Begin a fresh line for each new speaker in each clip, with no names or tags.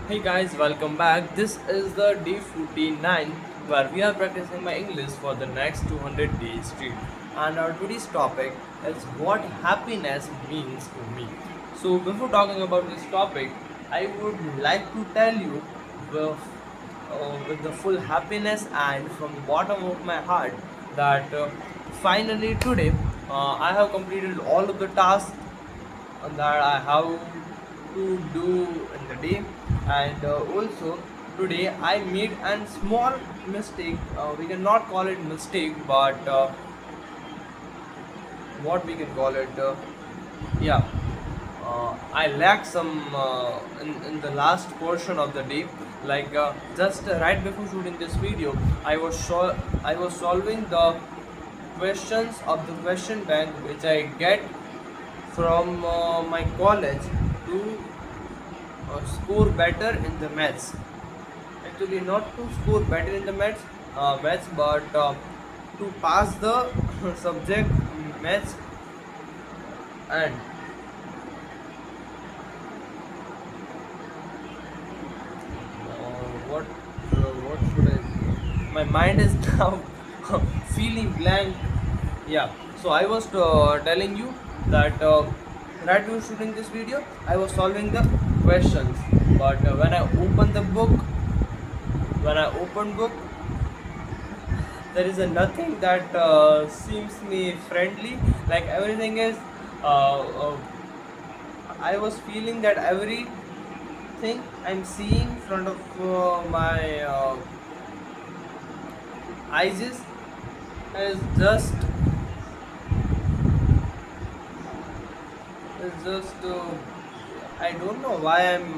Hey guys, welcome back. This is the day 49 where we are practicing my English for the next 200 days straight. And our today's topic is what happiness means to me. So, before talking about this topic, I would like to tell you with the full happiness and from the bottom of my heart that finally today I have completed all of the tasks that I have to do in the day, and also today I made a small mistake. We cannot call it mistake, but what we can call it, yeah. I lack some in the last portion of the day. Like just right before shooting this video, I was solving the questions of the question bank which I get from my college to score better in the maths. Actually, not to score better in the maths, but to pass the subject maths. And what should I? My mind is now feeling blank. Yeah. So I was telling you that right before shooting this video, I was solving the questions. But when I open book, there is a nothing that seems me friendly. Like everything is. Uh, uh, I was feeling that everything I'm seeing in front of my eyes is just I don't know why I'm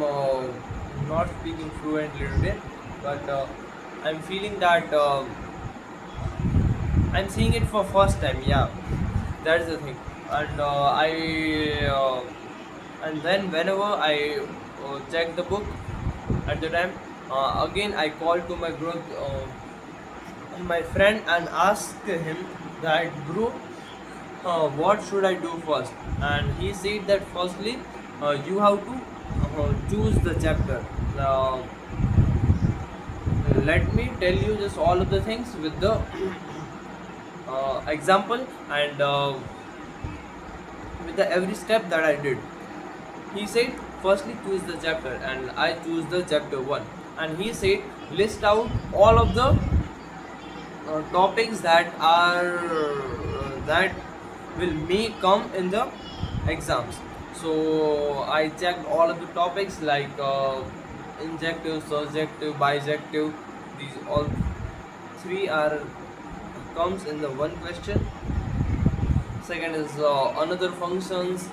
not speaking fluently today, but I'm feeling that I'm seeing it for first time. Yeah, that's the thing. And and then whenever I check the book at the time, again I call to my group, my friend, and ask him that, bro, what should I do first? And he said that firstly, you have to choose the chapter. Uh, Let me tell you just all of the things with the example and with the every step that I did. He said, firstly choose the chapter, and I choose the chapter one. And he said, list out all of the topics that will may come in the exams. So I checked all of the topics like injective, surjective, bijective. These all three are comes in the one question. Second is another functions,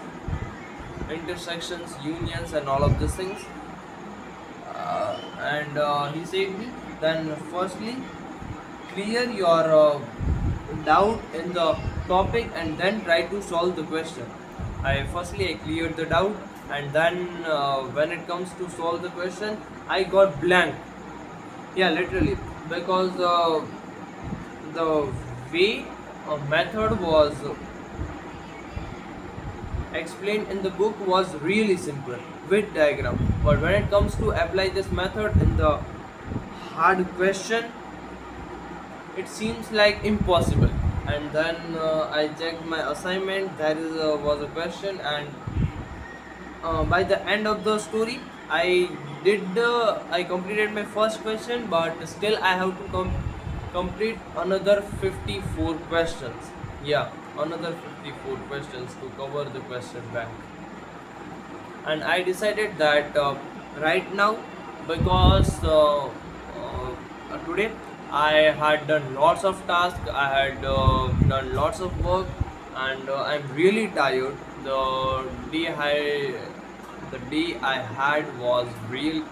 intersections, unions, and all of these things. And he said me, then firstly clear your doubt in the topic and then try to solve the question. I cleared the doubt, and then when it comes to solve the question, I got blank. Yeah, literally, because the way a method was explained in the book was really simple with diagram, but when it comes to apply this method in the hard question, it seems like impossible. And then I checked my assignment. There was a question, and by the end of the story, I completed my first question, but still I have to complete another 54 questions. Yeah, another 54 questions to cover the question bank. And I decided that right now, because today I had done lots of tasks, I had done lots of work, and I'm really tired. Day I, the day I had was really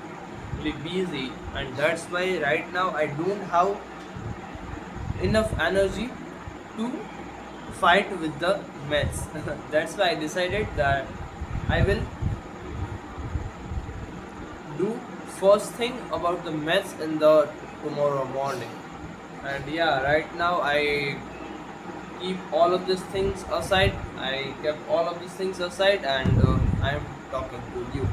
busy, and that's why right now I don't have enough energy to fight with the mess. That's why I decided that I will do first thing about the mess in the tomorrow morning. And yeah, right now I keep all of these things aside. I kept all of these things aside, and I am talking to you.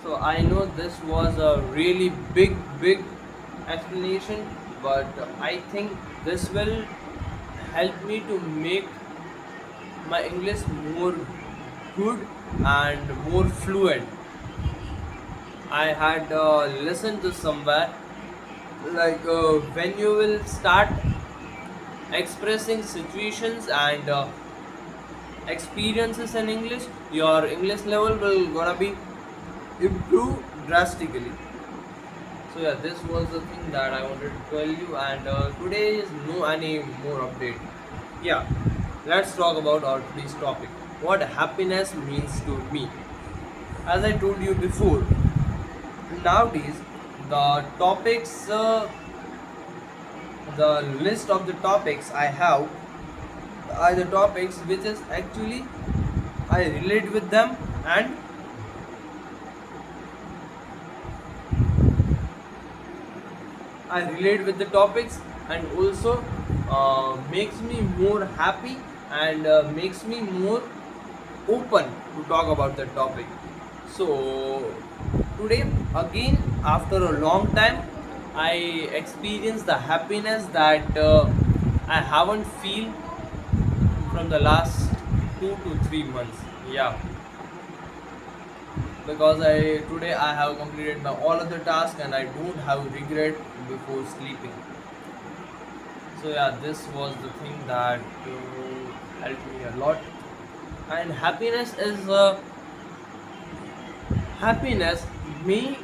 So I know this was a really big explanation, but I think this will help me to make my English more good and more fluent. I had listened to somewhere like when you will start expressing situations and experiences in English, your English level will gonna be improved drastically. So yeah, this was the thing that I wanted to tell you, and today is no any more update. Yeah, let's talk about our today's topic. What happiness means to me. As I told you before, nowadays the topics, the list of the topics I have are the topics which is actually I relate with them, and I relate with the topics, and also makes me more happy and makes me more open to talk about the topic. So today again, after a long time, I experienced the happiness that I haven't feel from the last 2 to 3 months. Yeah, because I today I have completed my all of the tasks and I don't have regret before sleeping. So yeah, this was the thing that helped me a lot. And happiness may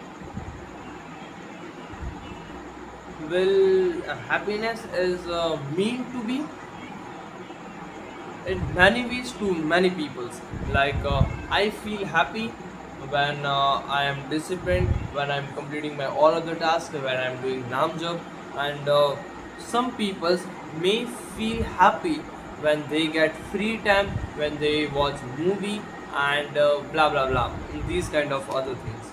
will happiness is mean to be in many ways to many peoples. Like I feel happy when I am disciplined, when I'm completing my all other tasks, when I'm doing nam job, and some peoples may feel happy when they get free time, when they watch movie and blah blah blah, these kind of other things.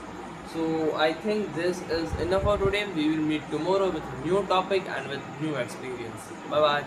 So I think this is enough for today. We will meet tomorrow with a new topic and with new experience. Bye bye.